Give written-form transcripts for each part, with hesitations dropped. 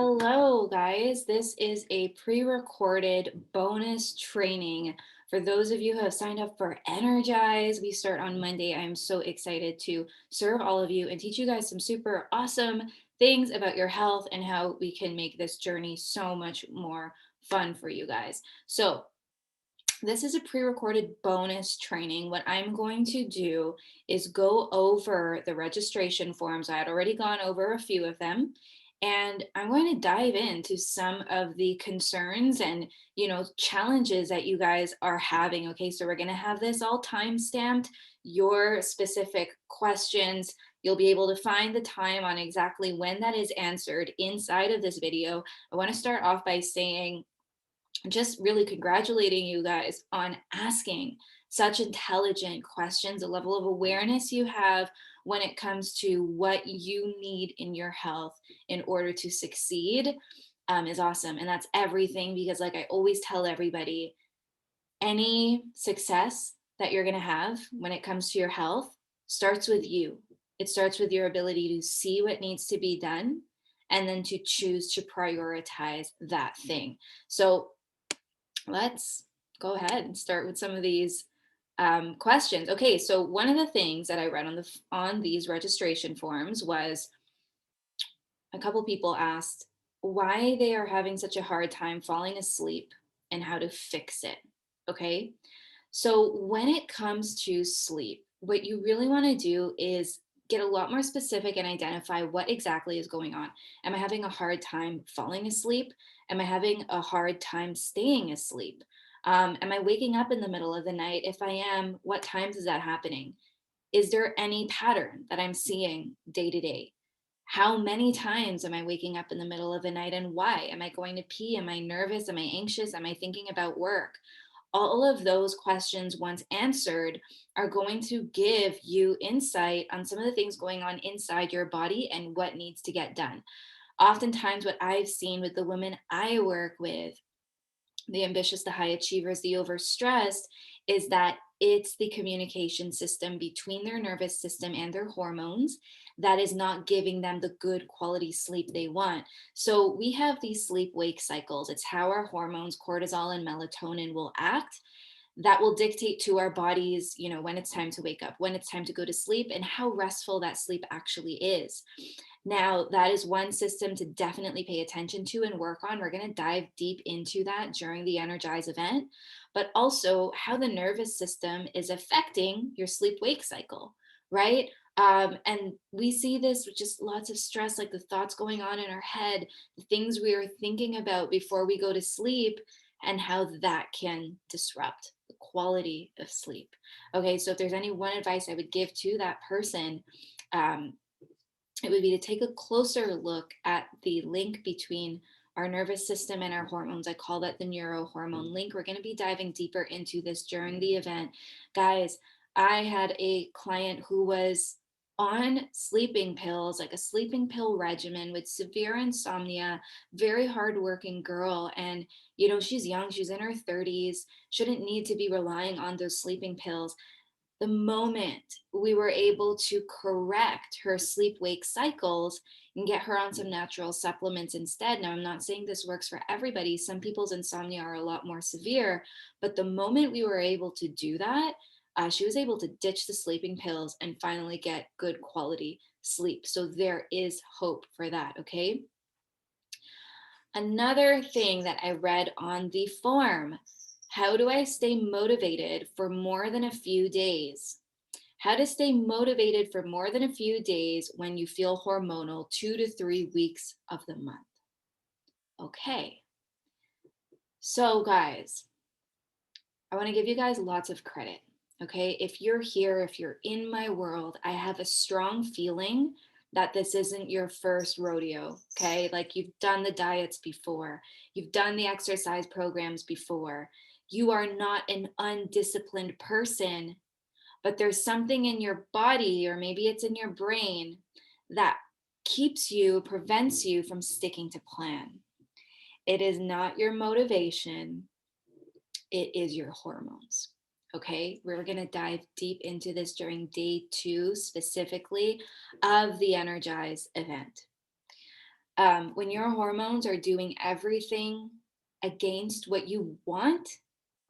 Hello, guys. This is a pre-recorded bonus training for those of you who have signed up for Energize. We start on Monday. I'm so excited to serve all of you and teach you guys some super awesome things about your health and how we can make this journey so much more fun for you guys. So, this is a pre-recorded bonus training. What I'm going to do is go over the registration forms. I had already gone over a few of them, and I'm going to dive into some of the concerns and, challenges that you guys are having. Okay, so we're going to have this all time stamped, your specific questions. You'll be able to find the time on exactly when that is answered inside of this video. I want to start off by saying just really congratulating you guys on asking such intelligent questions. The level of awareness you have when it comes to what you need in your health in order to succeed is awesome. And that's everything, because, like I always tell everybody, any success that you're going to have when it comes to your health starts with you. It starts with your ability to see what needs to be done and then to choose to prioritize that thing. So, let's go ahead and start with some of these questions. Okay, so one of the things that I read on these registration forms was a couple people asked why they are having such a hard time falling asleep and how to fix it. Okay, so when it comes to sleep, what you really want to do is get a lot more specific and identify what exactly is going on. Am I having a hard time falling asleep? Am I having a hard time staying asleep? Am I waking up in the middle of the night? If I am, what times is that happening? Is there any pattern that I'm seeing day to day? How many times am I waking up in the middle of the night and why? Am I going to pee? Am I nervous? Am I anxious? Am I thinking about work? All of those questions, once answered, are going to give you insight on some of the things going on inside your body and what needs to get done. Oftentimes, what I've seen with the women I work with, the ambitious, the high achievers, the overstressed, is that it's the communication system between their nervous system and their hormones that is not giving them the good quality sleep they want. So we have these sleep wake cycles. It's how our hormones, cortisol and melatonin, will act that will dictate to our bodies, when it's time to wake up, when it's time to go to sleep, and how restful that sleep actually is. Now, that is one system to definitely pay attention to and work on. We're going to dive deep into that during the Energize event, but also how the nervous system is affecting your sleep wake cycle, right? And we see this with just lots of stress, like the thoughts going on in our head, the things we are thinking about before we go to sleep, and how that can disrupt the quality of sleep. Okay, so if there's any one advice I would give to that person, um, it would be to take a closer look at the link between our nervous system and our hormones. I call that the neurohormone link. We're going to be diving deeper into this during the event. Guys, I had a client who was on sleeping pills, like a sleeping pill regimen, with severe insomnia, very hardworking girl. And, she's young, she's in her 30s, shouldn't need to be relying on those sleeping pills. The moment we were able to correct her sleep wake cycles and get her on some natural supplements instead. Now, I'm not saying this works for everybody. Some people's insomnia are a lot more severe, but the moment we were able to do that, she was able to ditch the sleeping pills and finally get good quality sleep. So there is hope for that, okay? Another thing that I read on the form: how do I stay motivated for more than a few days? How to stay motivated for more than a few days when you feel hormonal 2 to 3 weeks of the month. Okay, so guys, I want to give you guys lots of credit. Okay, if you're here, if you're in my world, I have a strong feeling that this isn't your first rodeo. Okay, like you've done the diets before, you've done the exercise programs before. You are not an undisciplined person, but there's something in your body, or maybe it's in your brain, that prevents you from sticking to plan. It is not your motivation, it is your hormones. Okay, we're going to dive deep into this during day 2 specifically of the Energize event. When your hormones are doing everything against what you want,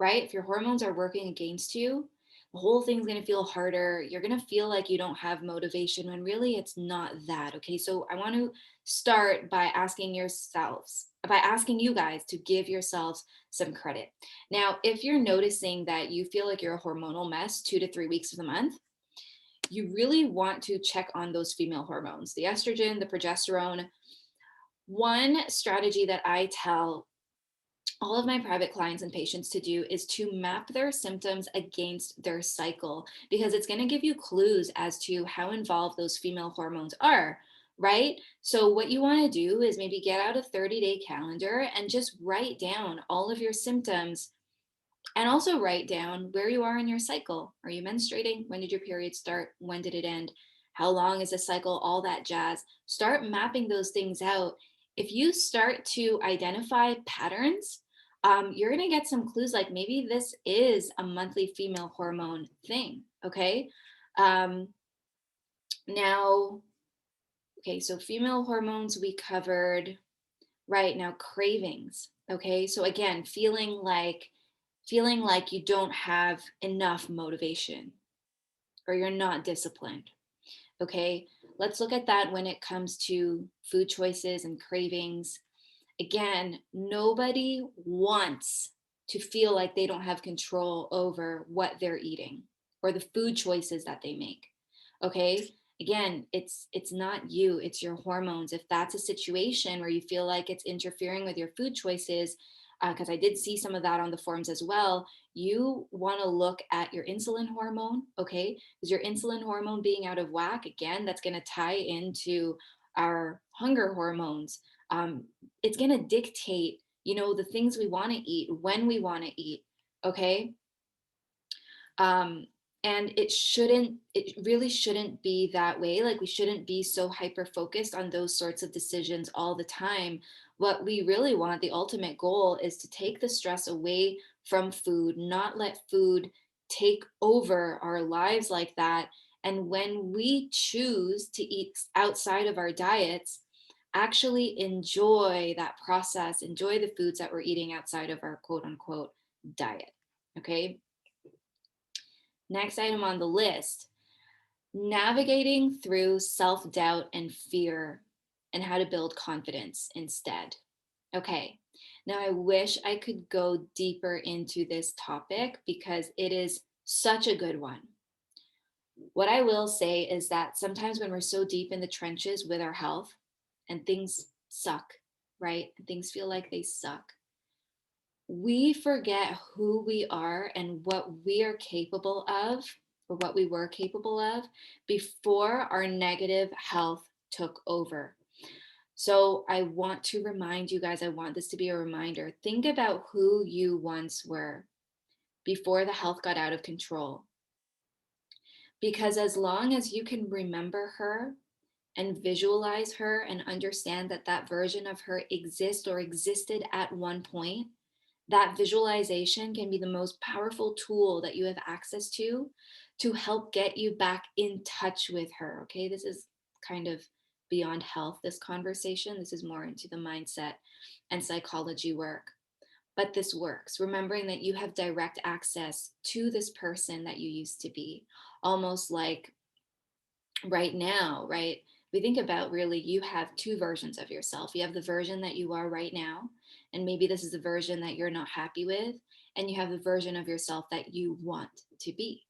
right? If your hormones are working against you, the whole thing's going to feel harder. You're going to feel like you don't have motivation when really it's not that. Okay. So I want to start by asking you guys to give yourselves some credit. Now, if you're noticing that you feel like you're a hormonal mess 2 to 3 weeks of the month, you really want to check on those female hormones, the estrogen, the progesterone. One strategy that I tell all of my private clients and patients to do is to map their symptoms against their cycle, because it's going to give you clues as to how involved those female hormones are, right? So, what you want to do is maybe get out a 30-day calendar and just write down all of your symptoms, and also write down where you are in your cycle. Are you menstruating? When did your period start? When did it end? How long is the cycle? All that jazz. Start mapping those things out. If you start to identify patterns, you're going to get some clues like maybe this is a monthly female hormone thing. Okay. Um, now, okay, so female hormones we covered. Right now, cravings. Okay. So again, feeling like you don't have enough motivation or you're not disciplined. Okay. Let's look at that when it comes to food choices and cravings. Again, nobody wants to feel like they don't have control over what they're eating or the food choices that they make. Okay. Again, it's not you, it's your hormones. If that's a situation where you feel like it's interfering with your food choices, because I did see some of that on the forums as well, you want to look at your insulin hormone. Okay, because your insulin hormone being out of whack, again, that's going to tie into our hunger hormones. It's going to dictate, the things we want to eat, when we want to eat. Okay. um, and it really shouldn't be that way. Like, we shouldn't be so hyper focused on those sorts of decisions all the time. What we really want, the ultimate goal, is to take the stress away from food, not let food take over our lives like that. And when we choose to eat outside of our diets, actually enjoy that process, enjoy the foods that we're eating outside of our quote unquote diet. Okay. Next item on the list: navigating through self doubt and fear, and how to build confidence instead. Okay, now I wish I could go deeper into this topic because it is such a good one. What I will say is that sometimes when we're so deep in the trenches with our health and things suck, right? And things feel like they suck, we forget who we are and what we are capable of, or what we were capable of before our negative health took over. So I want to remind you guys, I want this to be a reminder. Think about who you once were before the health got out of control. Because as long as you can remember her and visualize her and understand that that version of her exists or existed at one point, that visualization can be the most powerful tool that you have access to help get you back in touch with her. Okay, this is kind of beyond health, this conversation. This is more into the mindset and psychology work. But this works, remembering that you have direct access to this person that you used to be, almost like right now, right? We think about, really, you have two versions of yourself. You have the version that you are right now, and maybe this is a version that you're not happy with, and you have the version of yourself that you want to be.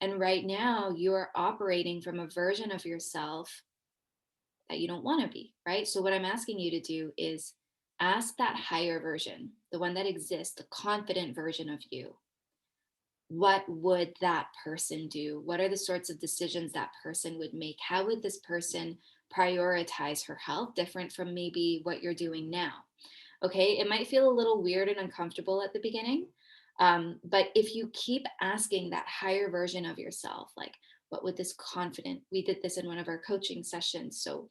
And right now, you're operating from a version of yourself that you don't want to be, right? So, what I'm asking you to do is ask that higher version, the one that exists, the confident version of you. What would that person do? What are the sorts of decisions that person would make? How would this person prioritize her health different from maybe what you're doing now? Okay, it might feel a little weird and uncomfortable at the beginning. But if you keep asking that higher version of yourself, like, what would this confident, we did this in one of our coaching sessions. So,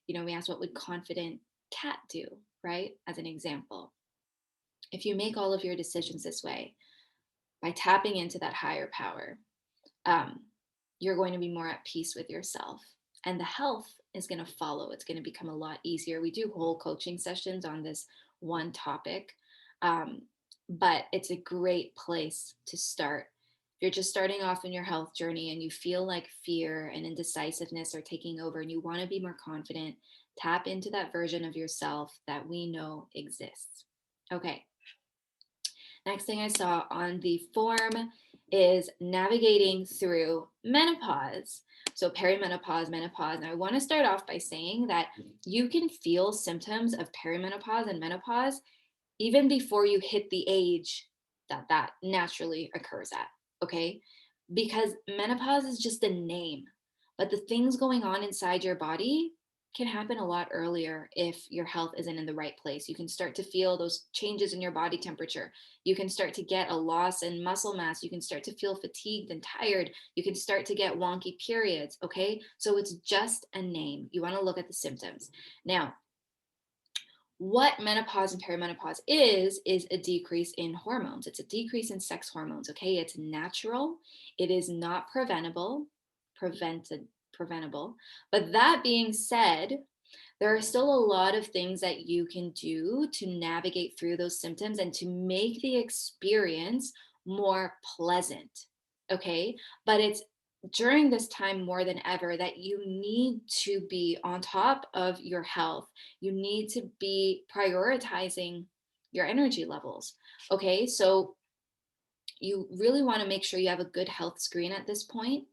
we asked, what would confident cat do, right? As an example. If you make all of your decisions this way, by tapping into that higher power, um, you're going to be more at peace with yourself. And the health is going to follow. It's going to become a lot easier. We do whole coaching sessions on this one topic, um, but it's a great place to start. If you're just starting off in your health journey and you feel like fear and indecisiveness are taking over and you want to be more confident, tap into that version of yourself that we know exists. Okay. Next thing I saw on the form is navigating through menopause. So, perimenopause, menopause. And I want to start off by saying that you can feel symptoms of perimenopause and menopause even before you hit the age that that naturally occurs at. Okay. Because menopause is just a name, but the things going on inside your body can happen a lot earlier if your health isn't in the right place. You can start to feel those changes in your body temperature. You can start to get a loss in muscle mass. You can start to feel fatigued and tired. You can start to get wonky periods. Okay. So it's just a name. You want to look at the symptoms. Now, what menopause and perimenopause is a decrease in hormones. It's a decrease in sex hormones. Okay. It's natural. It is not preventable. But that being said, there are still a lot of things that you can do to navigate through those symptoms and to make the experience more pleasant. Okay. But it's during this time more than ever that you need to be on top of your health. You need to be prioritizing your energy levels. Okay. So you really want to make sure you have a good health screen at this point.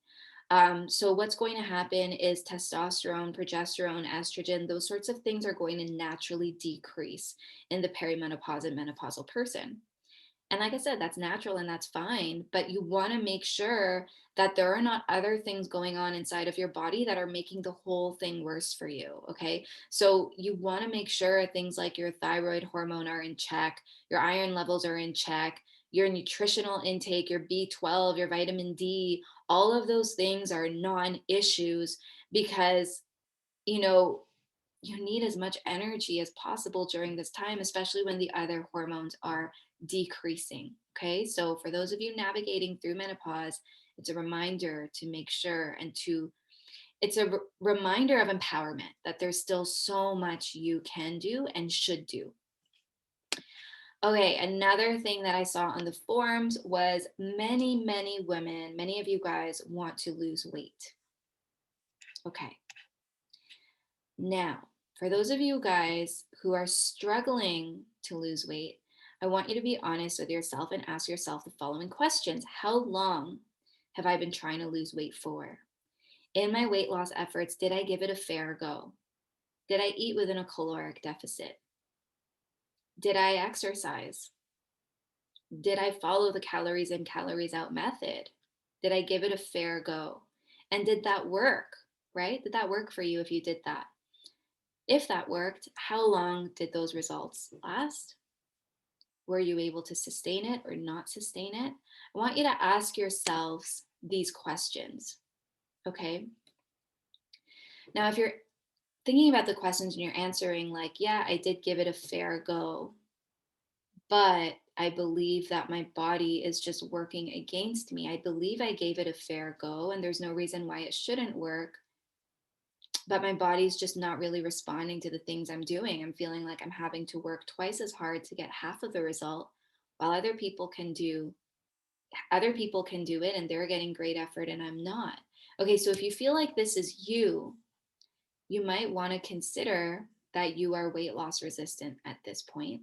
So what's going to happen is testosterone, progesterone, estrogen, those sorts of things are going to naturally decrease in the perimenopause and menopausal person. And like I said, that's natural and that's fine, but you want to make sure that there are not other things going on inside of your body that are making the whole thing worse for you. Okay. So you want to make sure things like your thyroid hormone are in check, your iron levels are in check, your nutritional intake, your B12, your vitamin D, all of those things are non issues because, you know, you need as much energy as possible during this time, especially when the other hormones are decreasing. Okay. So, for those of you navigating through menopause, it's a reminder to make sure and to, it's a reminder of empowerment that there's still so much you can do and should do. Okay. Another thing that I saw on the forums was many women, many of you guys want to lose weight. Okay. Now, for those of you guys who are struggling to lose weight, I want you to be honest with yourself and ask yourself the following questions. How long have I been trying to lose weight for? In my weight loss efforts, did I give it a fair go? Did I eat within a caloric deficit? Did I exercise? Did I follow the calories in, calories out method? Did I give it a fair go? And did that work, right? Did that work for you if you did that? If that worked, how long did those results last? Were you able to sustain it or not sustain it? I want you to ask yourselves these questions. Okay. Now, if you're thinking about the questions and you're answering, like, yeah, I did give it a fair go, but I believe that my body is just working against me. I believe I gave it a fair go, and there's no reason why it shouldn't work, but my body's just not really responding to the things I'm doing. I'm feeling like I'm having to work twice as hard to get half of the result while other people can do it and they're getting great effort and I'm not. Okay, so if you feel like this is you, you might want to consider that you are weight loss resistant at this point.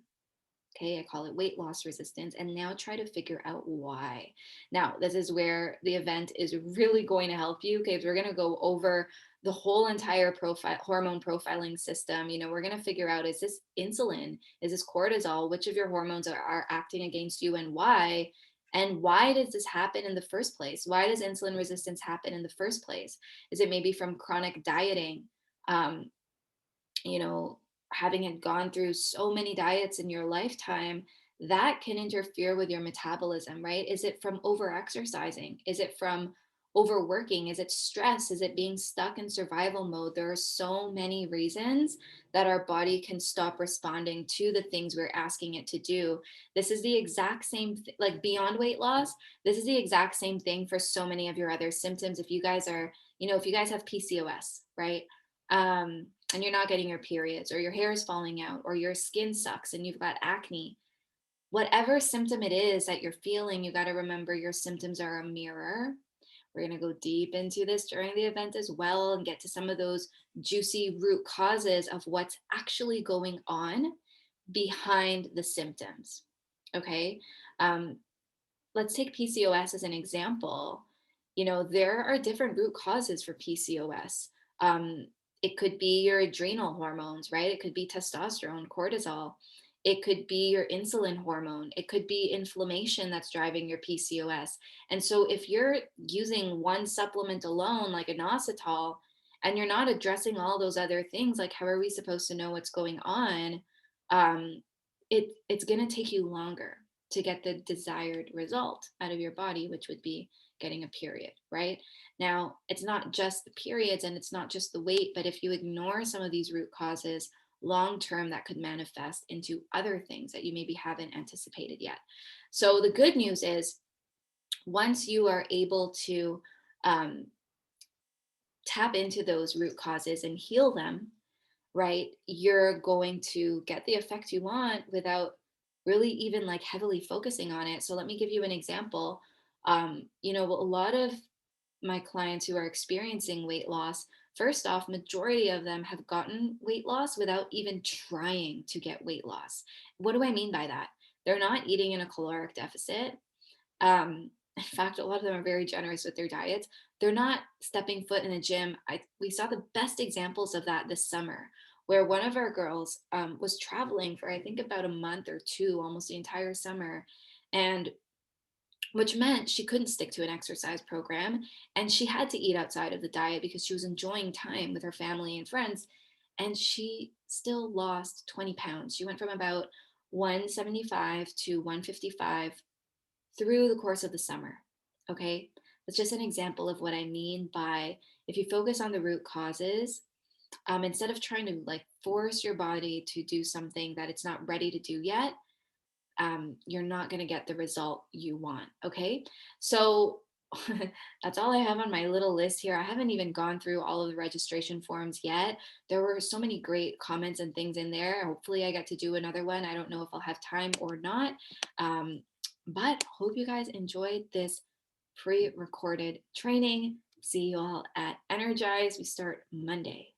Okay, I call it weight loss resistance. And now try to figure out why. Now, this is where the event is really going to help you. Okay, we're going to go over the whole entire hormone profiling system. We're going to figure out, is this insulin? Is this cortisol? Which of your hormones are acting against you and why? And why does this happen in the first place? Why does insulin resistance happen in the first place? Is it maybe from chronic dieting? Um, you know, having had gone through so many diets in your lifetime, that can interfere with your metabolism, right? Is it from over exercising? Is it from overworking? Is it stress? Is it being stuck in survival mode? There are so many reasons that our body can stop responding to the things we're asking it to do. This is the exact same, like beyond weight loss, this is the exact same thing for so many of your other symptoms. If you guys are, if you guys have PCOS, right? and you're not getting your periods, or your hair is falling out, or your skin sucks and you've got acne, whatever symptom it is that you're feeling, you got to remember your symptoms are a mirror. We're going to go deep into this during the event as well and get to some of those juicy root causes of what's actually going on behind the symptoms. Okay. Um, let's take PCOS as an example. There are different root causes for PCOS. It could be your adrenal hormones, right? It could be testosterone, cortisol. It could be your insulin hormone. It could be inflammation that's driving your PCOS. And so, if you're using one supplement alone, like inositol, and you're not addressing all those other things, like how are we supposed to know what's going on? Um, it's going to take you longer to get the desired result out of your body, which would be getting a period, right? Now, it's not just the periods and it's not just the weight, but if you ignore some of these root causes, long term, that could manifest into other things that you maybe haven't anticipated yet. So, the good news is once you are able to um, tap into those root causes and heal them, right, you're going to get the effect you want without really even like heavily focusing on it. So let me give you an example. A lot of my clients who are experiencing weight loss, first off, majority of them have gotten weight loss without even trying to get weight loss. What do I mean by that? They're not eating in a caloric deficit. In fact, a lot of them are very generous with their diets. They're not stepping foot in the gym. We saw the best examples of that this summer, where one of our girls was traveling for, I think, about a month or two, almost the entire summer. And which meant she couldn't stick to an exercise program. And she had to eat outside of the diet because she was enjoying time with her family and friends. And she still lost 20 pounds. She went from about 175 to 155 through the course of the summer. Okay. That's just an example of what I mean by if you focus on the root causes, instead of trying to like force your body to do something that it's not ready to do yet, you're not going to get the result you want. Okay. So that's all I have on my little list here. I haven't even gone through all of the registration forms yet. There were so many great comments and things in there. Hopefully, I get to do another one. I don't know if I'll have time or not. Um, but hope you guys enjoyed this pre recorded training. See you all at Energize. We start Monday.